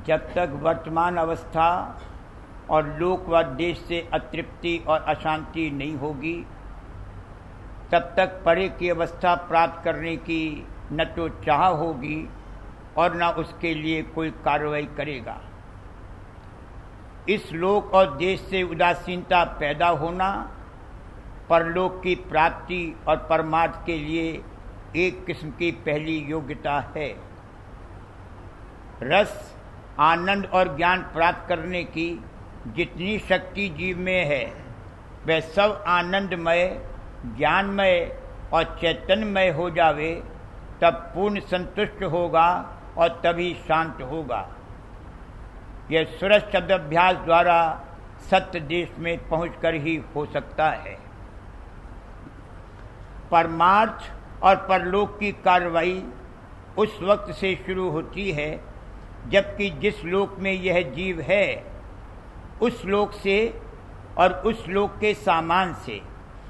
जब तक वर्तमान अवस्था और लोक व देश से अतृप्ति और अशांति नहीं होगी, तब तक परे की अवस्था प्राप्त करने की न तो चाह होगी और न उसके लिए कोई कार्रवाई करेगा। इस लोक और देश से उदासीनता पैदा होना परलोक की प्राप्ति और परमार्थ के लिए एक किस्म की पहली योग्यता है। रस, आनंद और ज्ञान प्राप्त करने की जितनी शक्ति जीव में है, वह सब आनंदमय, ज्ञानमय और चैतन्यमय हो जावे, तब पूर्ण संतुष्ट होगा और तभी शांत होगा। यह सूरज शब्द अभ्यास द्वारा सत्य देश में पहुंचकर ही हो सकता है। परमार्थ और परलोक की कार्रवाई उस वक्त से शुरू होती है जबकि जिस लोक में यह जीव है, उस लोक से और उस लोक के सामान से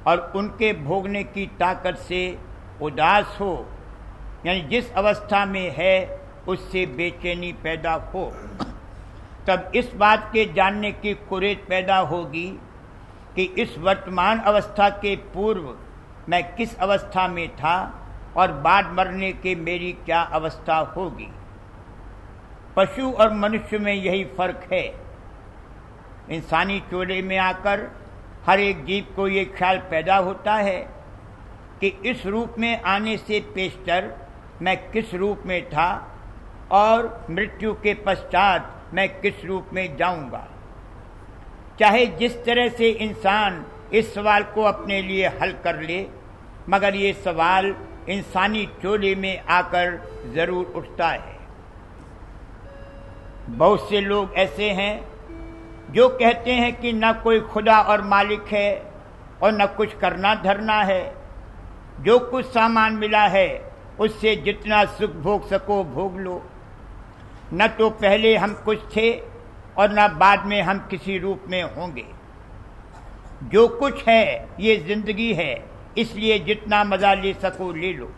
और उनके भोगने की ताकत से उदास हो, यानी जिस अवस्था में है उससे बेचैनी पैदा हो, तब इस बात के जानने की कुरेद पैदा होगी कि इस वर्तमान अवस्था के पूर्व मैं किस अवस्था में था और बाद मरने के मेरी क्या अवस्था होगी। पशु और मनुष्य में यही फर्क है। इंसानी चोले में आकर हर एक जीव को ये ख्याल पैदा होता है कि इस रूप में आने से पेशतर मैं किस रूप में था और मृत्यु के पश्चात मैं किस रूप में जाऊंगा। चाहे जिस तरह से इंसान इस सवाल को अपने लिए हल कर ले, मगर ये सवाल इंसानी चोले में आकर जरूर उठता है। बहुत से लोग ऐसे हैं जो कहते हैं कि न कोई खुदा और मालिक है और न कुछ करना धरना है। जो कुछ सामान मिला है उससे जितना सुख भोग सको भोग लो। न तो पहले हम कुछ थे और न बाद में हम किसी रूप में होंगे। जो कुछ है ये जिंदगी है, इसलिए जितना मजा ले सको ले लो।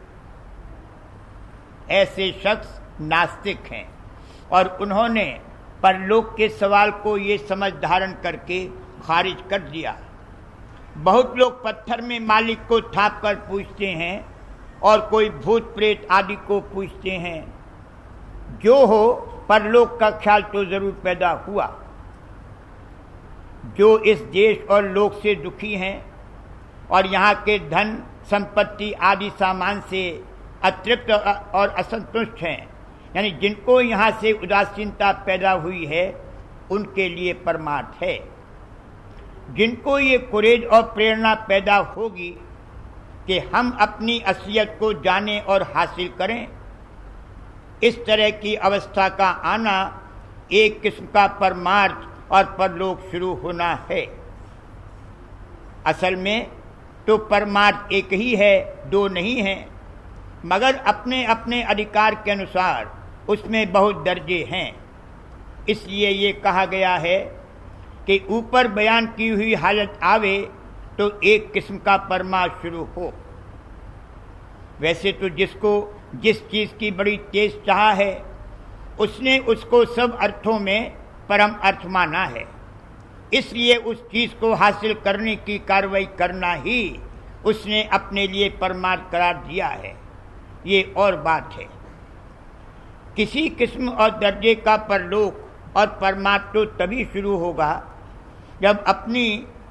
ऐसे शख्स नास्तिक हैं और उन्होंने परलोक के सवाल को ये समझ धारण करके खारिज कर दिया। बहुत लोग पत्थर में मालिक को थाप कर पूछते हैं और कोई भूत प्रेत आदि को पूछते हैं। जो हो, परलोक का ख्याल तो जरूर पैदा हुआ। जो इस देश और लोक से दुखी हैं और यहाँ के धन संपत्ति आदि सामान से अतृप्त और असंतुष्ट हैं, यानी जिनको यहाँ से उदासीनता पैदा हुई है, उनके लिए परमार्थ है। जिनको ये कुरेद और प्रेरणा पैदा होगी कि हम अपनी असलियत को जानें और हासिल करें, इस तरह की अवस्था का आना एक किस्म का परमार्थ और परलोक शुरू होना है। असल में तो परमार्थ एक ही है, दो नहीं है, मगर अपने अपने अधिकार के अनुसार उसमें बहुत दर्जे हैं। इसलिए ये कहा गया है कि ऊपर बयान की हुई हालत आवे तो एक किस्म का परमार्थ शुरू हो। वैसे तो जिसको जिस चीज़ की बड़ी तेज चाह है, उसने उसको सब अर्थों में परम अर्थ माना है। इसलिए उस चीज़ को हासिल करने की कार्रवाई करना ही उसने अपने लिए परमार्थ करार दिया है। ये और बात है। किसी किस्म और दर्जे का परलोक और परमार्थ तो तभी शुरू होगा जब अपनी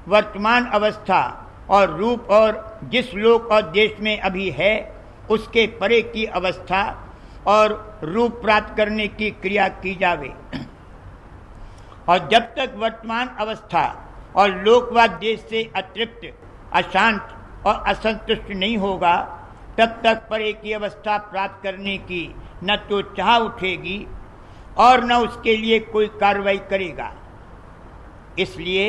वर्तमान अवस्था और रूप और जिस लोक और देश में अभी है उसके परे की अवस्था और रूप प्राप्त करने की क्रिया की जावे। और जब तक वर्तमान अवस्था और लोक व देश से अतृप्त, अशांत और असंतुष्ट नहीं होगा, तब तक परे की अवस्था प्राप्त करने की न तो चाह उठेगी और न उसके लिए कोई कार्रवाई करेगा। इसलिए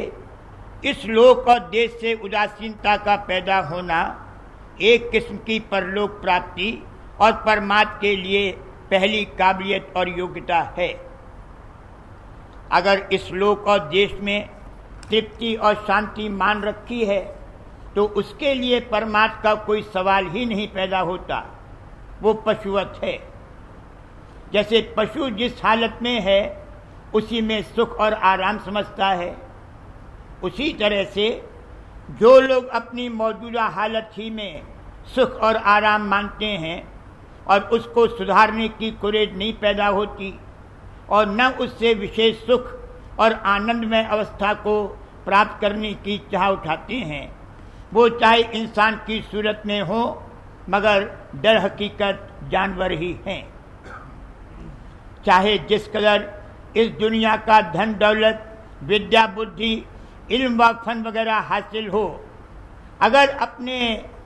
इस लोक और देश से उदासीनता का पैदा होना एक किस्म की परलोक प्राप्ति और परमार्थ के लिए पहली काबिलियत और योग्यता है। अगर इस लोक और देश में तृप्ति और शांति मान रखी है तो उसके लिए परमार्थ का कोई सवाल ही नहीं पैदा होता। वो पशुवत है। जैसे पशु जिस हालत में है उसी में सुख और आराम समझता है। उसी तरह से जो लोग अपनी मौजूदा हालत ही में सुख और आराम मानते हैं और उसको सुधारने की कुरेद नहीं पैदा होती और न उससे विशेष सुख और आनंदमय अवस्था को प्राप्त करने की चाह उठाते हैं, वो चाहे इंसान की सूरत में हो मगर दर हकीकत जानवर ही हैं। चाहे जिस कदर इस दुनिया का धन दौलत, विद्या बुद्धि, इल्म व फन वगैरह हासिल हो, अगर अपने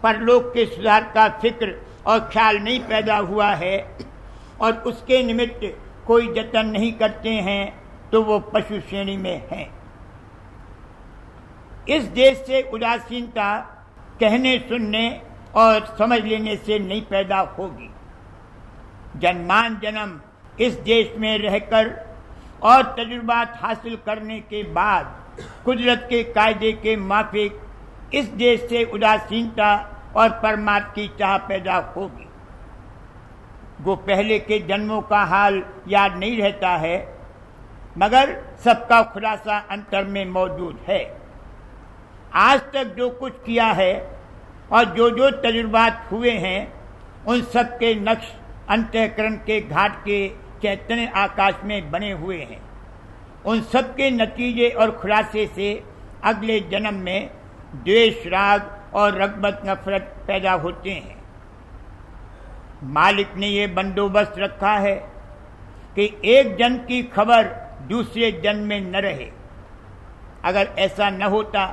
परलोक के सुधार का फिक्र और ख्याल नहीं पैदा हुआ है और उसके निमित्त कोई जतन नहीं करते हैं तो वो पशु श्रेणी में हैं। इस देश से उदासीनता कहने, सुनने और समझ लेने से नहीं पैदा होगी। जन्मान जन्म इस देश में रहकर और तजुर्बात हासिल करने के बाद कुदरत के कायदे के माफिक इस देश से उदासीनता और परमार्थ की चाह पैदा होगी। वो पहले के जन्मों का हाल याद नहीं रहता है मगर सबका खुलासा अंतर में मौजूद है। आज तक जो कुछ किया है और जो जो तजुर्बात हुए हैं उन सब के नक्श अंतःकरण के घाट के चैतन्य आकाश में बने हुए हैं। उन सब के नतीजे और खुलासे से अगले जन्म में द्वेष, राग और रगबत, नफरत पैदा होते हैं। मालिक ने ये बंदोबस्त रखा है कि एक जन की खबर दूसरे जन में न रहे। अगर ऐसा न होता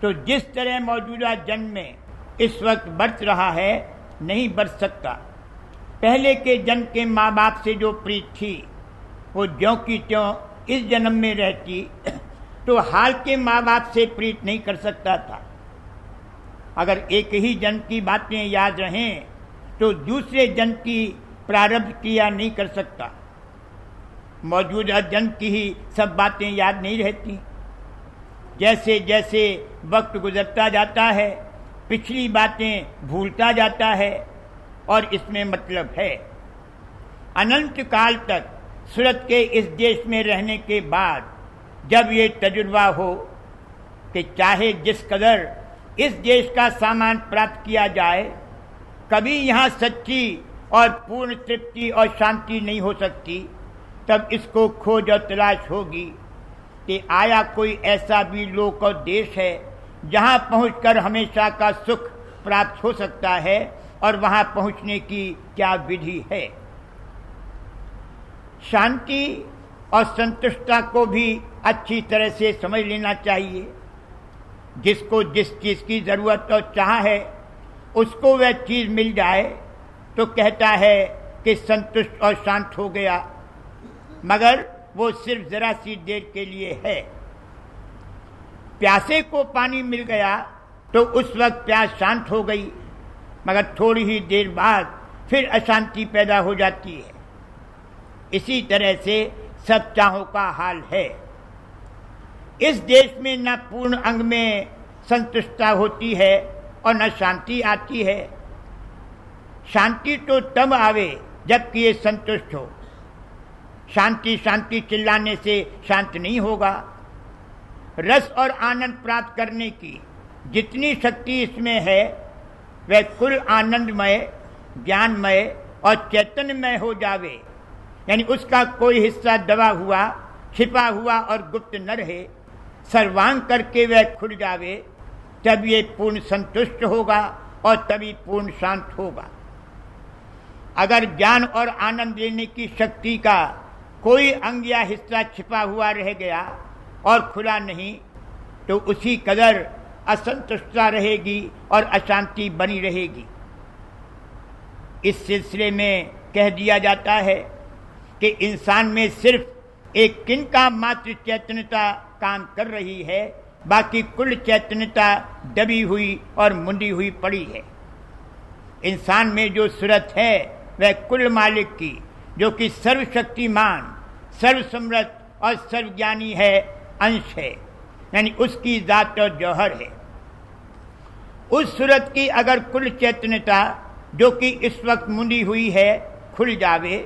तो जिस तरह मौजूदा जन में इस वक्त बरत रहा है नहीं बरत सकता। पहले के जन के माँ बाप से जो प्रीत थी वो ज्यों की त्यों इस जन्म में रहती तो हाल के माँ बाप से प्रीत नहीं कर सकता था। अगर एक ही जन की बातें याद रहें तो दूसरे जन की प्रारब्ध क्रिया नहीं कर सकता। मौजूदा जन की ही सब बातें याद नहीं रहती। जैसे जैसे वक्त गुजरता जाता है पिछली बातें भूलता जाता है और इसमें मतलब है अनंत काल तक सूरत के इस देश में रहने के बाद जब ये तजुर्बा हो कि चाहे जिस कदर इस देश का सामान प्राप्त किया जाए कभी यहाँ सच्ची और पूर्ण तृप्ति और शांति नहीं हो सकती, तब इसको खोज और तलाश होगी कि आया कोई ऐसा भी लोक और देश है जहाँ पहुंचकर हमेशा का सुख प्राप्त हो सकता है और वहाँ पहुँचने की क्या विधि है। शांति और संतुष्टता को भी अच्छी तरह से समझ लेना चाहिए। जिसको जिस चीज़ की ज़रूरत और चाह है उसको वह चीज़ मिल जाए तो कहता है कि संतुष्ट और शांत हो गया, मगर वो सिर्फ ज़रा सी देर के लिए है। प्यासे को पानी मिल गया तो उस वक्त प्यास शांत हो गई, मगर थोड़ी ही देर बाद फिर अशांति पैदा हो जाती है। इसी तरह से सब चाहों का हाल है। इस देश में न पूर्ण अंग में संतुष्टता होती है और न शांति आती है। शांति तो तब आवे जबकि ये संतुष्ट हो। शांति शांति चिल्लाने से शांत नहीं होगा। रस और आनंद प्राप्त करने की जितनी शक्ति इसमें है वह कुल आनंदमय, ज्ञानमय और चैतन्यमय हो जावे, यानी उसका कोई हिस्सा दबा हुआ, छिपा हुआ और गुप्त न रहे, सर्वांग करके वह खुल जावे, तब ये पूर्ण संतुष्ट होगा और तभी पूर्ण शांत होगा। अगर ज्ञान और आनंद लेने की शक्ति का कोई अंग या हिस्सा छिपा हुआ रह गया और खुला नहीं तो उसी कदर असंतुष्टता रहेगी और अशांति बनी रहेगी। इस सिलसिले में कह दिया जाता है कि इंसान में सिर्फ एक किनका मात्र चैतन्यता काम कर रही है, बाकी कुल चैतन्यता दबी हुई और मुंडी हुई पड़ी है। इंसान में जो सूरत है वह कुल मालिक की, जो कि सर्वशक्तिमान, सर्वसमर्थ और सर्वज्ञानी है, अंश है, यानी उसकी जात और जौहर है। उस सूरत की अगर कुल चैतन्यता जो कि इस वक्त मुंडी हुई है खुल जावे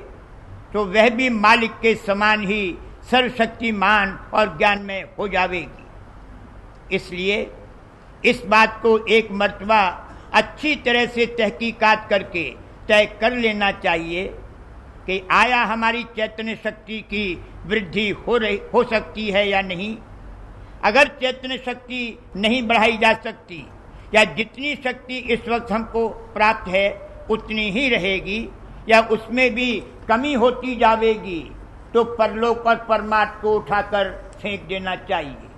तो वह भी मालिक के समान ही सर्वशक्तिमान और ज्ञानमय हो जाएगी। इसलिए इस बात को एक मर्तबा अच्छी तरह से तहकीकात करके तय कर लेना चाहिए कि आया हमारी चैतन्य शक्ति की वृद्धि हो सकती है या नहीं। अगर चैतन्य शक्ति नहीं बढ़ाई जा सकती या जितनी शक्ति इस वक्त हमको प्राप्त है उतनी ही रहेगी या उसमें भी कमी होती जाएगी, तो परलोक और परमार्थ को उठाकर फेंक देना चाहिए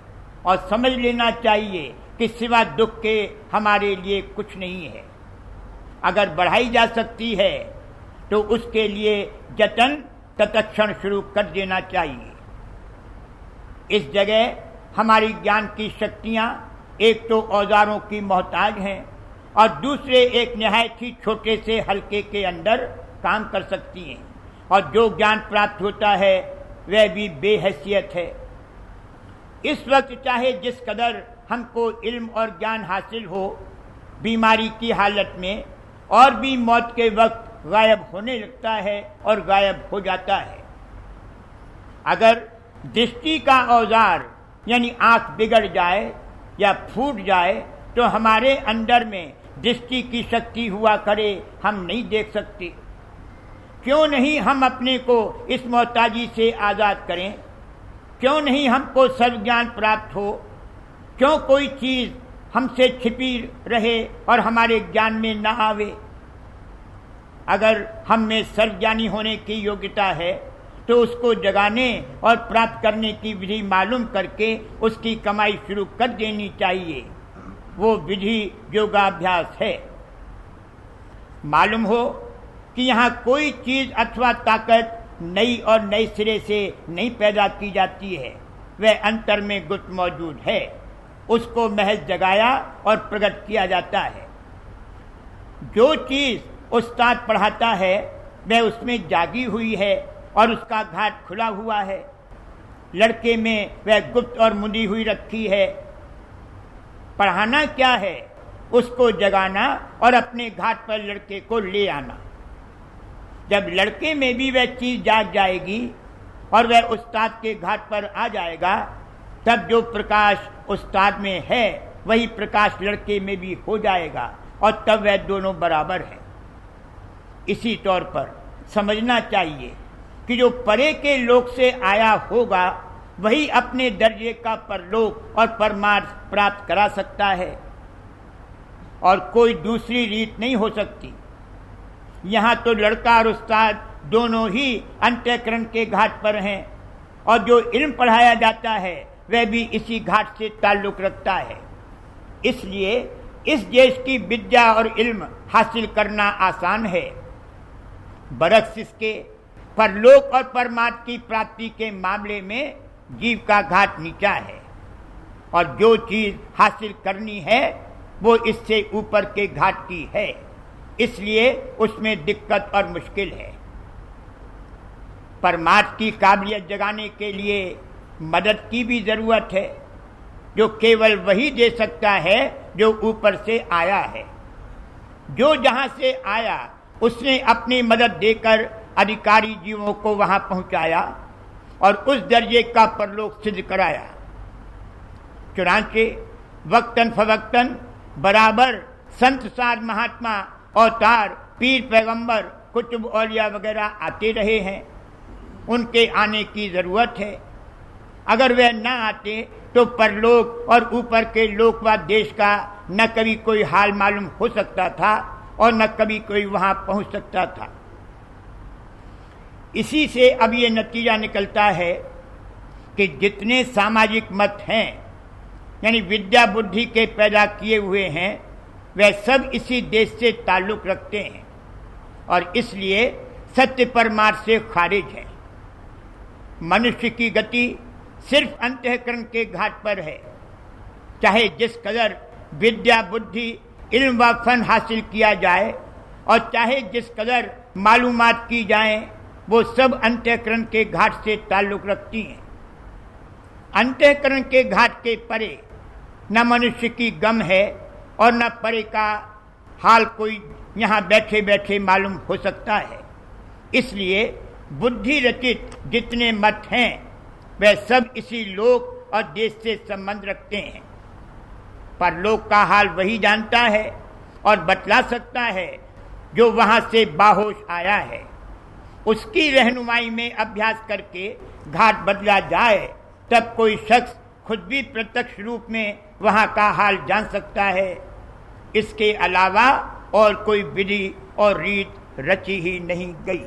और समझ लेना चाहिए कि सिवा दुख के हमारे लिए कुछ नहीं है। अगर बढ़ाई जा सकती है तो उसके लिए जतन तत्क्षण शुरू कर देना चाहिए। इस जगह हमारी ज्ञान की शक्तियाँ एक तो औजारों की मोहताज हैं और दूसरे एक निहायत ही छोटे से हल्के के अंदर काम कर सकती हैं, और जो ज्ञान प्राप्त होता है वह भी बेहैसियत है। इस वक्त चाहे जिस कदर हमको इल्म और ज्ञान हासिल हो, बीमारी की हालत में और भी मौत के वक्त गायब होने लगता है और गायब हो जाता है। अगर दृष्टि का औजार यानी आंख बिगड़ जाए या फूट जाए तो हमारे अंदर में दृष्टि की शक्ति हुआ करे, हम नहीं देख सकते। क्यों नहीं हम अपने को इस मोहताजी से आज़ाद करें? क्यों नहीं हमको सर्वज्ञान प्राप्त हो? क्यों कोई चीज़ हमसे छिपी रहे और हमारे ज्ञान में न आवे? अगर हम में सर्वज्ञानी होने की योग्यता है तो उसको जगाने और प्राप्त करने की विधि मालूम करके उसकी कमाई शुरू कर देनी चाहिए। वो विधि योगाभ्यास है। मालूम हो कि यहाँ कोई चीज़ अथवा ताकत नई और नए सिरे से नहीं पैदा की जाती है, वह अंतर में गुप्त मौजूद है। उसको महज जगाया और प्रकट किया जाता है। जो चीज़ उस्ताद पढ़ाता है वह उसमें जागी हुई है और उसका घाट खुला हुआ है। लड़के में वह गुप्त और मुंदी हुई रखी है। पढ़ाना क्या है? उसको जगाना और अपने घाट पर लड़के को ले आना। जब लड़के में भी वह चीज़ जाग जाएगी और वह उस्ताद के घाट पर आ जाएगा, तब जो प्रकाश उस्ताद में है वही प्रकाश लड़के में भी हो जाएगा और तब वह दोनों बराबर है। इसी तौर पर समझना चाहिए कि जो परे के लोक से आया होगा वही अपने दर्जे का परलोक और परमार्थ प्राप्त करा सकता है और कोई दूसरी रीत नहीं हो सकती। यहाँ तो लड़का और उस्ताद दोनों ही अंतःकरण के घाट पर हैं और जो इल्म पढ़ाया जाता है वह भी इसी घाट से ताल्लुक रखता है। इसलिए इस देश की विद्या और इल्म हासिल करना आसान है, बरक्स इसके परलोक और परमार्थ की प्राप्ति के मामले में जीव का घाट नीचा है और जो चीज हासिल करनी है वो इससे ऊपर के घाट की है, इसलिए उसमें दिक्कत और मुश्किल है। परमार्थ की काबिलियत जगाने के लिए मदद की भी जरूरत है, जो केवल वही दे सकता है जो ऊपर से आया है। जो जहां से आया उसने अपनी मदद देकर अधिकारी जीवों को वहां पहुंचाया और उस दर्जे का परलोक सिद्ध कराया। चुनांचे वक्तन फवक्तन बराबर संत साध महात्मा अवतार पीर पैगंबर कुतुब औलिया वगैरह आते रहे हैं। उनके आने की जरूरत है। अगर वह न आते तो परलोक और ऊपर के लोक व देश का न कभी कोई हाल मालूम हो सकता था और न कभी कोई वहां पहुंच सकता था। इसी से अब ये नतीजा निकलता है कि जितने सामाजिक मत हैं यानी विद्या बुद्धि के पैदा किए हुए हैं वह सब इसी देश से ताल्लुक रखते हैं और इसलिए सत्य परमार्थ से खारिज है। मनुष्य की गति सिर्फ अंतःकरण के घाट पर है। चाहे जिस कदर विद्या बुद्धि इल्म व फन हासिल किया जाए और चाहे जिस कदर मालूमात की जाए, वो सब अंतःकरण के घाट से ताल्लुक रखती हैं। अंतःकरण के घाट के परे न मनुष्य की गम है और न परे का हाल कोई यहाँ बैठे बैठे मालूम हो सकता है। इसलिए बुद्धि रचित जितने मत हैं वे सब इसी लोक और देश से संबंध रखते हैं। परलोक का हाल वही जानता है और बतला सकता है जो वहां से बाहोश आया है। उसकी रहनुमाई में अभ्यास करके घाट बदला जाए, तब कोई शख्स खुद भी प्रत्यक्ष रूप में वहां का हाल जान सकता है। इसके अलावा और कोई विधि और रीत रची ही नहीं गई।